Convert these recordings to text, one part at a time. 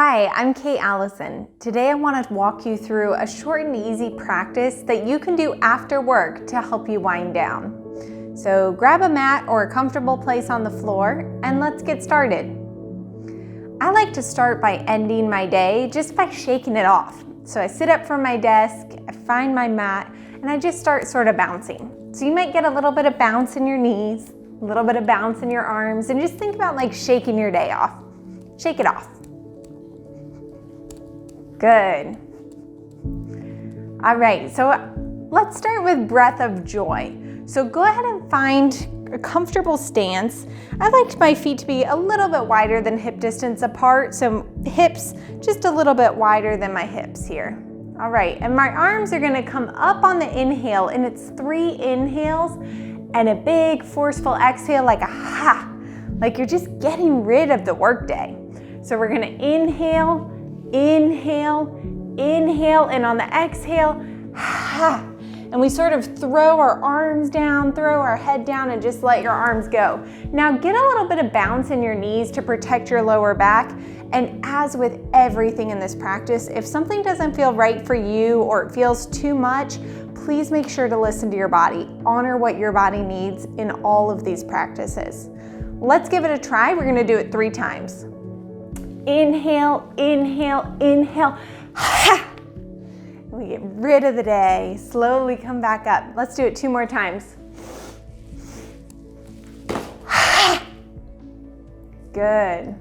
Hi, I'm Allison. Today I want to walk you through a short and easy practice that you can do after work to help you wind down. So grab a mat or a comfortable place on the floor and let's get started. I like to start by ending my day just by shaking it off. So I sit up from my desk, I find my mat, and I just start sort of bouncing. So you might get a little bit of bounce in your knees, a little bit of bounce in your arms, and just think about like shaking your day off. Shake it off. Good. All right, so let's start with breath of joy. So go ahead and find a comfortable stance. I like my feet to be a little bit wider than hip distance apart, so hips just a little bit wider than my hips here. All right, and my arms are gonna come up on the inhale, and it's 3 inhales and a big forceful exhale, like a ha, like you're just getting rid of the workday. So we're gonna inhale, inhale, inhale, and on the exhale, ha. And we sort of throw our arms down, throw our head down, and just let your arms go. Now get a little bit of bounce in your knees to protect your lower back. And as with everything in this practice, if something doesn't feel right for you or it feels too much, please make sure to listen to your body. Honor what your body needs in all of these practices. Let's give it a try. We're gonna do it 3 times. Inhale, inhale, inhale, ha! We get rid of the day, slowly come back up. Let's do it 2 more times. Ha! Good.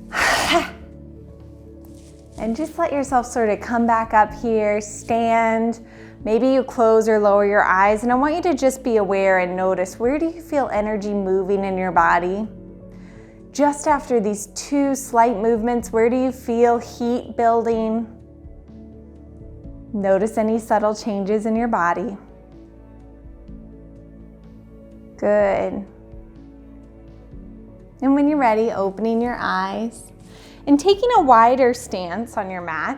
Ha! And just let yourself sort of come back up here, stand. Maybe you close or lower your eyes, and I want you to just be aware and notice, where do you feel energy moving in your body? Just after these 2 slight movements, where do you feel heat building? Notice any subtle changes in your body. Good. And when you're ready, opening your eyes and taking a wider stance on your mat.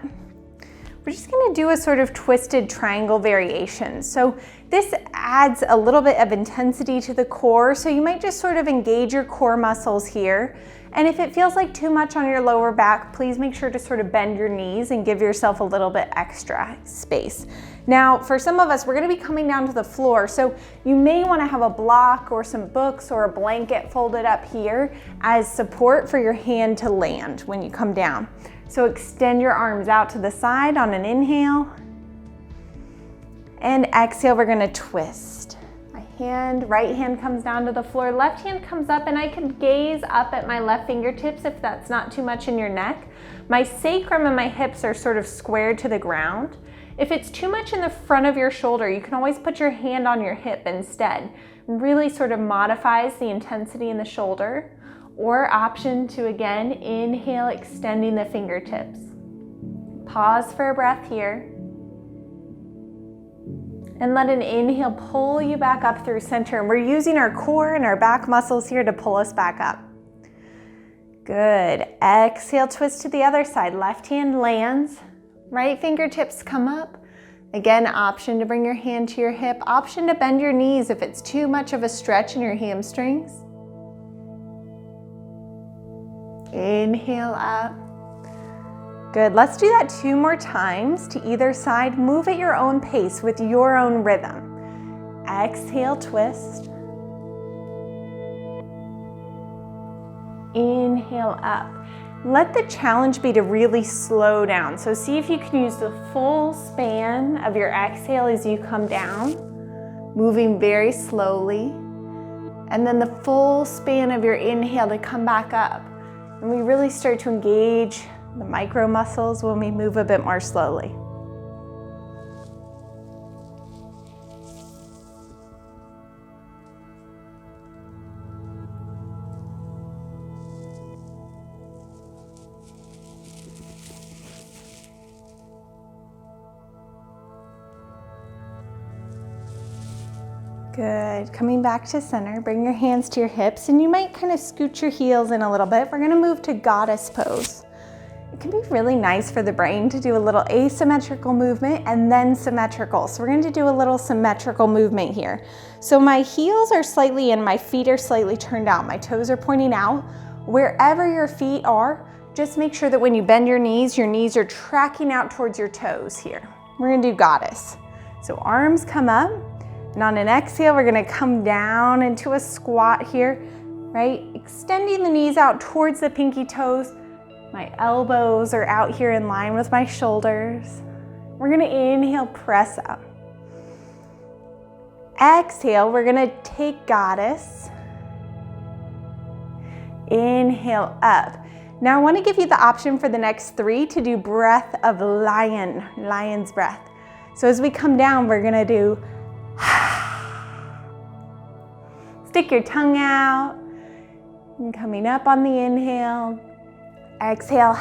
We're just gonna do a sort of twisted triangle variation. So this adds a little bit of intensity to the core, so you might just sort of engage your core muscles here. And if it feels like too much on your lower back, please make sure to sort of bend your knees and give yourself a little bit extra space. Now, for some of us, we're gonna be coming down to the floor, so you may wanna have a block or some books or a blanket folded up here as support for your hand to land when you come down. So extend your arms out to the side on an inhale. And exhale, we're gonna twist. My hand, right hand comes down to the floor, left hand comes up, and I can gaze up at my left fingertips if that's not too much in your neck. My sacrum and my hips are sort of squared to the ground. If it's too much in the front of your shoulder, you can always put your hand on your hip instead. Really sort of modifies the intensity in the shoulder. Or option to, again, inhale, extending the fingertips. Pause for a breath here. And let an inhale pull you back up through center. And we're using our core and our back muscles here to pull us back up. Good. Exhale, twist to the other side. Left hand lands, right fingertips come up. Again, option to bring your hand to your hip. Option to bend your knees if it's too much of a stretch in your hamstrings. Inhale up. Good, let's do that 2 more times to either side. Move at your own pace with your own rhythm. Exhale, twist. Inhale up. Let the challenge be to really slow down. So see if you can use the full span of your exhale as you come down, moving very slowly. And then the full span of your inhale to come back up. And we really start to engage the micro muscles when we move a bit more slowly. Good, coming back to center, bring your hands to your hips, and you might kind of scoot your heels in a little bit. We're gonna move to goddess pose. It can be really nice for the brain to do a little asymmetrical movement and then symmetrical. So we're going to do a little symmetrical movement here. So my heels are slightly in, my feet are slightly turned out, my toes are pointing out. Wherever your feet are, just make sure that when you bend your knees are tracking out towards your toes here. We're gonna do goddess. So arms come up, and on an exhale, we're gonna come down into a squat here, right? Extending the knees out towards the pinky toes. My elbows are out here in line with my shoulders. We're gonna inhale, press up. Exhale, we're gonna take goddess. Inhale up. Now I wanna give you the option for the next 3 to do breath of lion, lion's breath. So as we come down, we're gonna do, stick your tongue out, and coming up on the inhale, exhale,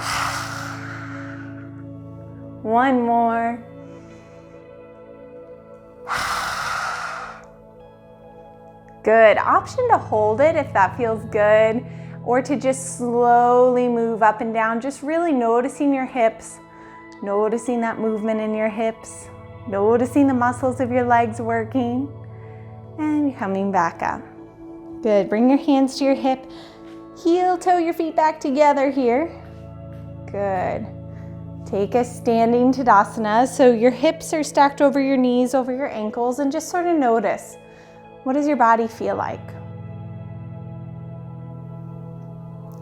one more. Good, option to hold it if that feels good, or to just slowly move up and down, just really noticing your hips, noticing that movement in your hips, noticing the muscles of your legs working, and coming back up. Good, bring your hands to your hip, heel toe your feet back together here. Good. Take a standing Tadasana, so your hips are stacked over your knees, over your ankles, and just sort of notice, what does your body feel like?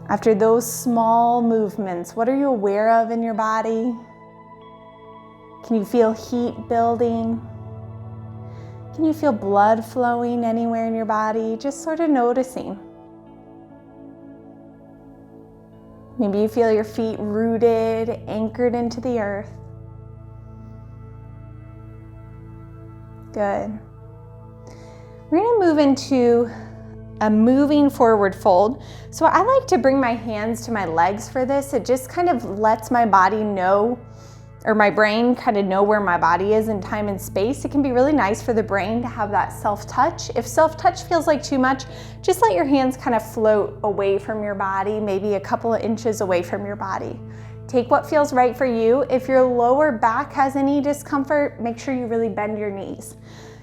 After those small movements, what are you aware of in your body? Can you feel heat building? Can you feel blood flowing anywhere in your body? Just sort of noticing. Maybe you feel your feet rooted, anchored into the earth. Good. We're gonna move into a moving forward fold. So I like to bring my hands to my legs for this. It just kind of lets my body know, or my brain kind of know where my body is in time and space. It can be really nice for the brain to have that self-touch. If self-touch feels like too much, just let your hands kind of float away from your body, maybe a couple of inches away from your body. Take what feels right for you. If your lower back has any discomfort, make sure you really bend your knees.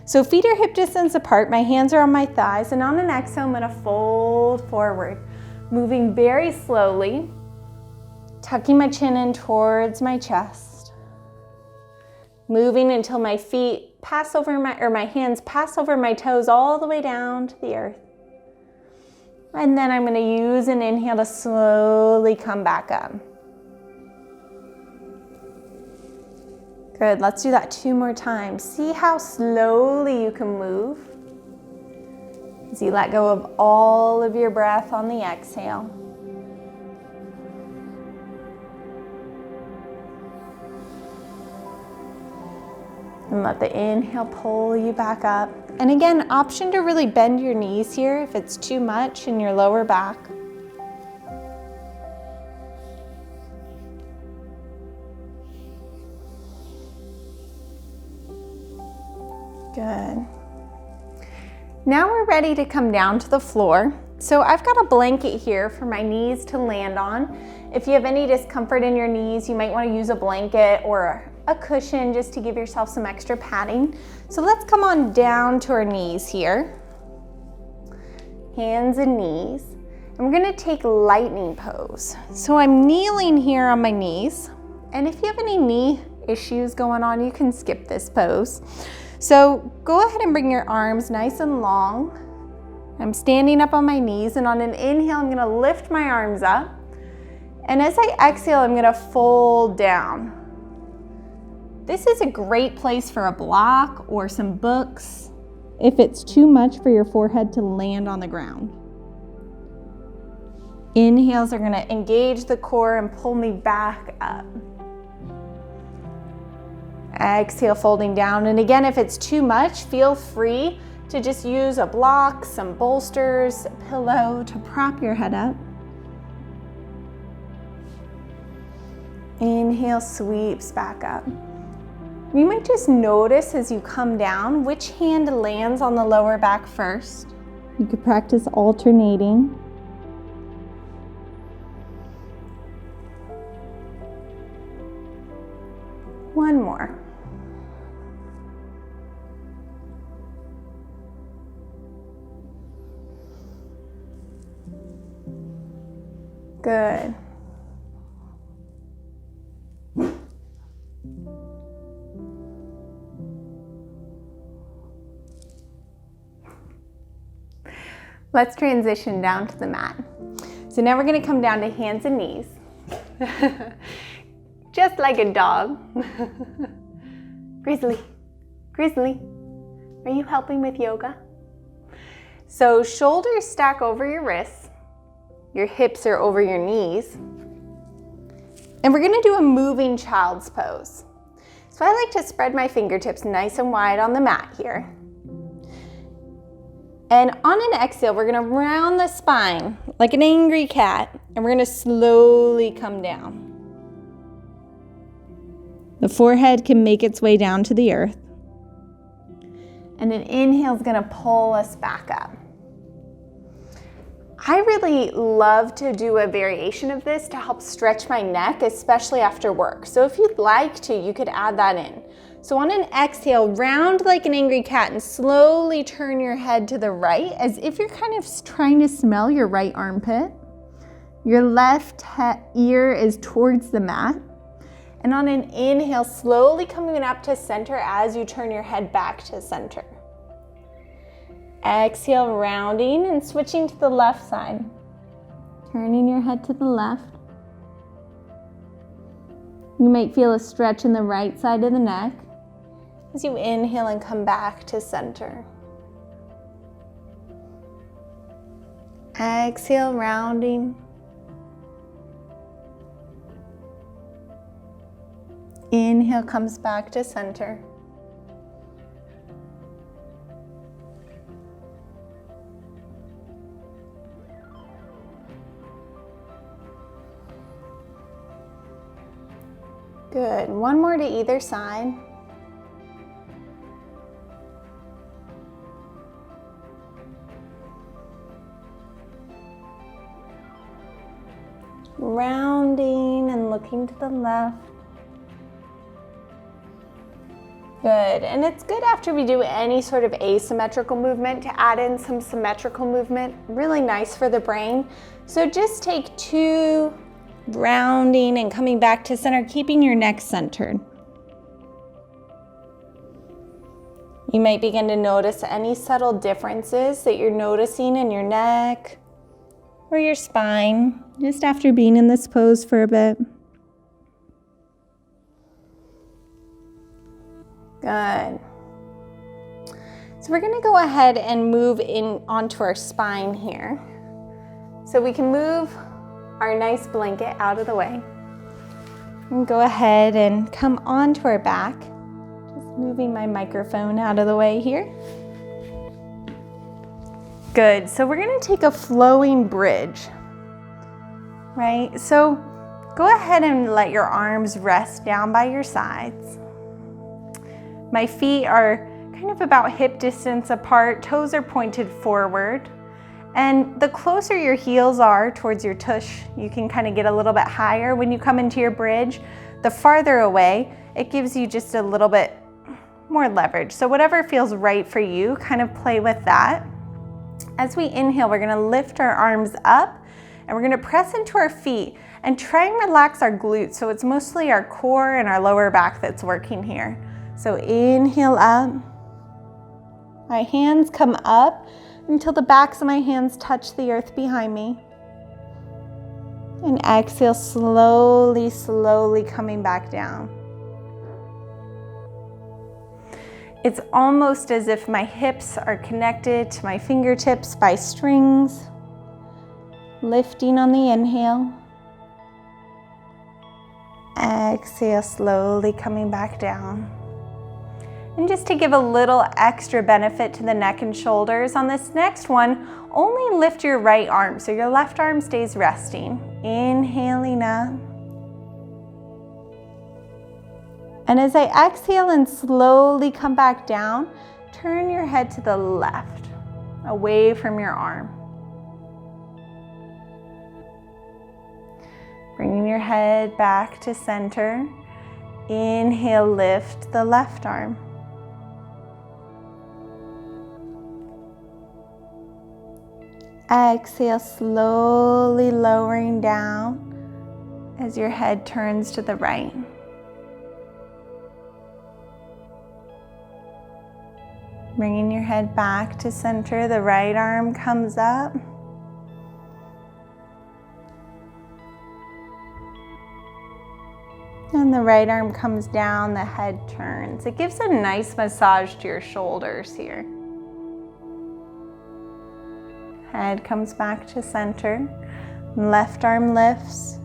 So feet are hip distance apart, my hands are on my thighs, and on an exhale, I'm gonna fold forward, moving very slowly, tucking my chin in towards my chest, moving until my feet pass over my hands pass over my toes all the way down to the earth. And then I'm gonna use an inhale to slowly come back up. Good, let's do that 2 more times. See how slowly you can move as you let go of all of your breath on the exhale. And let the inhale pull you back up. And again, option to really bend your knees here if it's too much in your lower back. Good. Now we're ready to come down to the floor. So I've got a blanket here for my knees to land on. If you have any discomfort in your knees, you might want to use a blanket or a cushion just to give yourself some extra padding. So let's come on down to our knees here. Hands and knees. And we're going to take lightning pose. So I'm kneeling here on my knees. And if you have any knee issues going on, you can skip this pose. So go ahead and bring your arms nice and long. I'm standing up on my knees, and on an inhale, I'm gonna lift my arms up. And as I exhale, I'm gonna fold down. This is a great place for a block or some books if it's too much for your forehead to land on the ground. Inhales are gonna engage the core and pull me back up. Exhale, folding down. And again, if it's too much, feel free to just use a block, some bolsters, a pillow to prop your head up. Inhale, sweeps back up. You might just notice as you come down which hand lands on the lower back first. You could practice alternating. One more. Good. Let's transition down to the mat. So now we're going to come down to hands and knees. Just like a dog. Grizzly, Grizzly, are you helping with yoga? So shoulders stack over your wrists. Your hips are over your knees. And we're going to do a moving child's pose. So I like to spread my fingertips nice and wide on the mat here. And on an exhale, we're going to round the spine like an angry cat, and we're going to slowly come down. The forehead can make its way down to the earth. And an inhale is going to pull us back up. I really love to do a variation of this to help stretch my neck, especially after work. So if you'd like to, you could add that in. So on an exhale, round like an angry cat and slowly turn your head to the right as if you're kind of trying to smell your right armpit. Your left ear is towards the mat. And on an inhale, slowly coming up to center as you turn your head back to center. Exhale, rounding and switching to the left side. Turning your head to the left. You might feel a stretch in the right side of the neck as you inhale and come back to center. Exhale, rounding. Inhale comes back to center. Good. One more to either side. Rounding and looking to the left. Good. And it's good after we do any sort of asymmetrical movement to add in some symmetrical movement. Really nice for the brain. So just take 2 rounding and coming back to center, keeping your neck centered. You might begin to notice any subtle differences that you're noticing in your neck or your spine just after being in this pose for a bit. Good. So we're going to go ahead and move in onto our spine here. So we can move our nice blanket out of the way. And go ahead and come onto our back. Just moving my microphone out of the way here. Good. So we're going to take a flowing bridge. Right? So go ahead and let your arms rest down by your sides. My feet are kind of about hip distance apart, toes are pointed forward. And the closer your heels are towards your tush, you can kind of get a little bit higher when you come into your bridge. The farther away, it gives you just a little bit more leverage. So whatever feels right for you, kind of play with that. As we inhale, we're gonna lift our arms up and we're gonna press into our feet and try and relax our glutes. So it's mostly our core and our lower back that's working here. So inhale up. My hands come up until the backs of my hands touch the earth behind me. And exhale, slowly, slowly coming back down. It's almost as if my hips are connected to my fingertips by strings. Lifting on the inhale. Exhale, slowly coming back down. And just to give a little extra benefit to the neck and shoulders, on this next one, only lift your right arm, so your left arm stays resting. Inhaling up. And as I exhale and slowly come back down, turn your head to the left, away from your arm. Bringing your head back to center. Inhale, lift the left arm. exhale, slowly lowering down as your head turns to the right. Bringing your head back to center, the right arm comes up. And the right arm comes down, the head turns. It gives a nice massage to your shoulders here. Head comes back to center. Left arm lifts.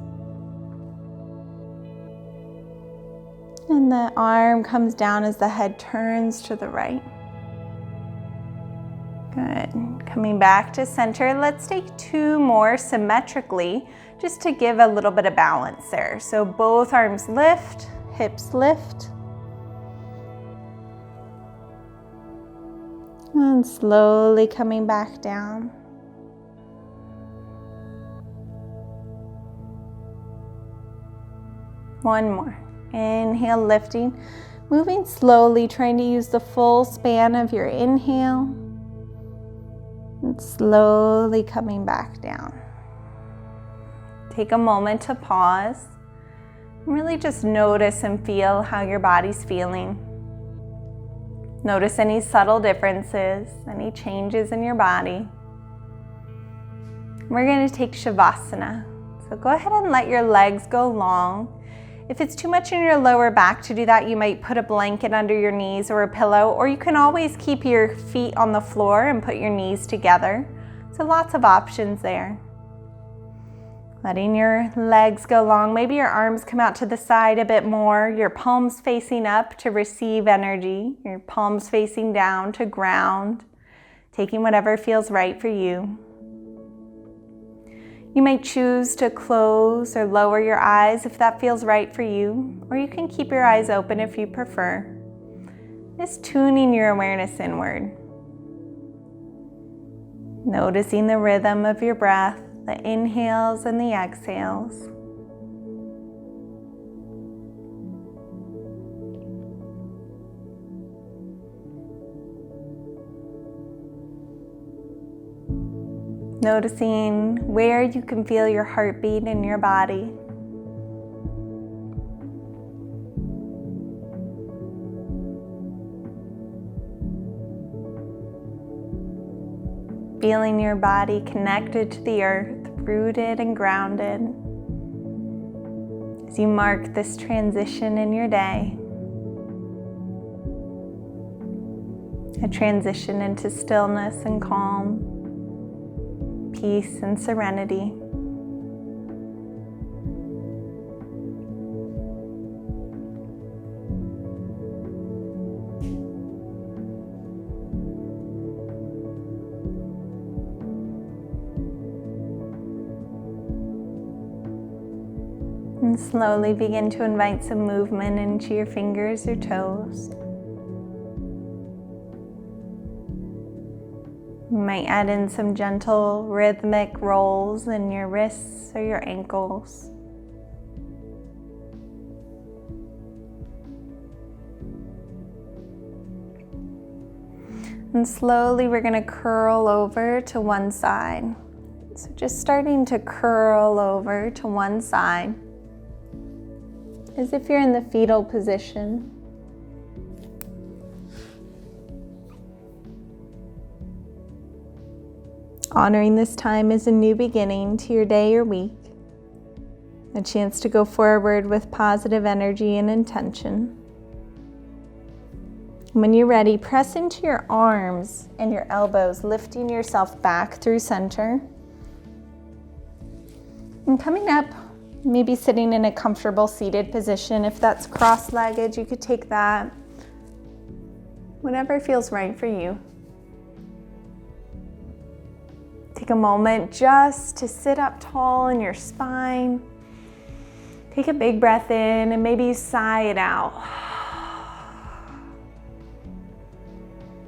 And the arm comes down as the head turns to the right. Good. Coming back to center, let's take 2 more symmetrically, just to give a little bit of balance there. So both arms lift, hips lift. And slowly coming back down. One more. Inhale, lifting. Moving slowly, trying to use the full span of your inhale. And slowly coming back down. Take a moment to pause. Really just notice and feel how your body's feeling. Notice any subtle differences, any changes in your body. We're going to take Shavasana. So go ahead and let your legs go long. If it's too much in your lower back to do that, you might put a blanket under your knees or a pillow, or you can always keep your feet on the floor and put your knees together. So lots of options there. Letting your legs go long. Maybe your arms come out to the side a bit more, your palms facing up to receive energy, your palms facing down to ground, taking whatever feels right for you. You might choose to close or lower your eyes if that feels right for you, or you can keep your eyes open if you prefer. Just tuning your awareness inward. Noticing the rhythm of your breath, the inhales and the exhales. Noticing where you can feel your heartbeat in your body. Feeling your body connected to the earth, rooted and grounded. As you mark this transition in your day, a transition into stillness and calm, peace and serenity. And slowly begin to invite some movement into your fingers or toes. You might add in some gentle rhythmic rolls in your wrists or your ankles. And slowly we're going to curl over to one side. So just starting to curl over to one side, as if you're in the fetal position. Honoring this time as a new beginning to your day or week, a chance to go forward with positive energy and intention. When you're ready, press into your arms and your elbows, lifting yourself back through center. And coming up, maybe sitting in a comfortable seated position. If that's cross-legged, you could take that. Whatever feels right for you. Take a moment just to sit up tall in your spine. Take a big breath in and maybe sigh it out.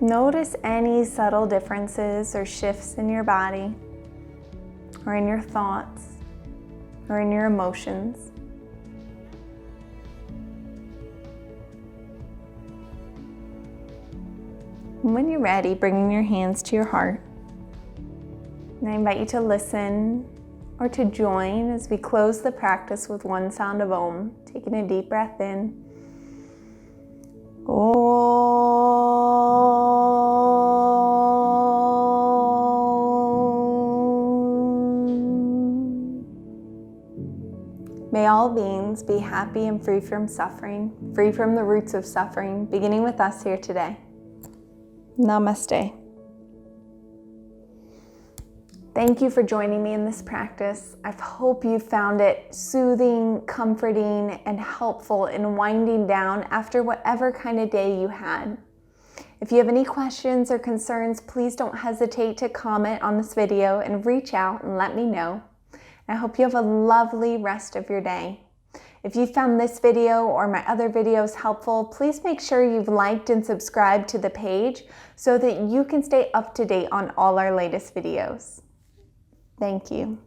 Notice any subtle differences or shifts in your body, or in your thoughts, or in your emotions. And when you're ready, bringing your hands to your heart. And I invite you to listen or to join as we close the practice with one sound of Om. Taking a deep breath in. May all beings be happy and free from suffering, free from the roots of suffering, beginning with us here today. Namaste. Thank you for joining me in this practice. I hope you found it soothing, comforting, and helpful in winding down after whatever kind of day you had. If you have any questions or concerns, please don't hesitate to comment on this video and reach out and let me know. I hope you have a lovely rest of your day. If you found this video or my other videos helpful, please make sure you've liked and subscribed to the page so that you can stay up to date on all our latest videos. Thank you.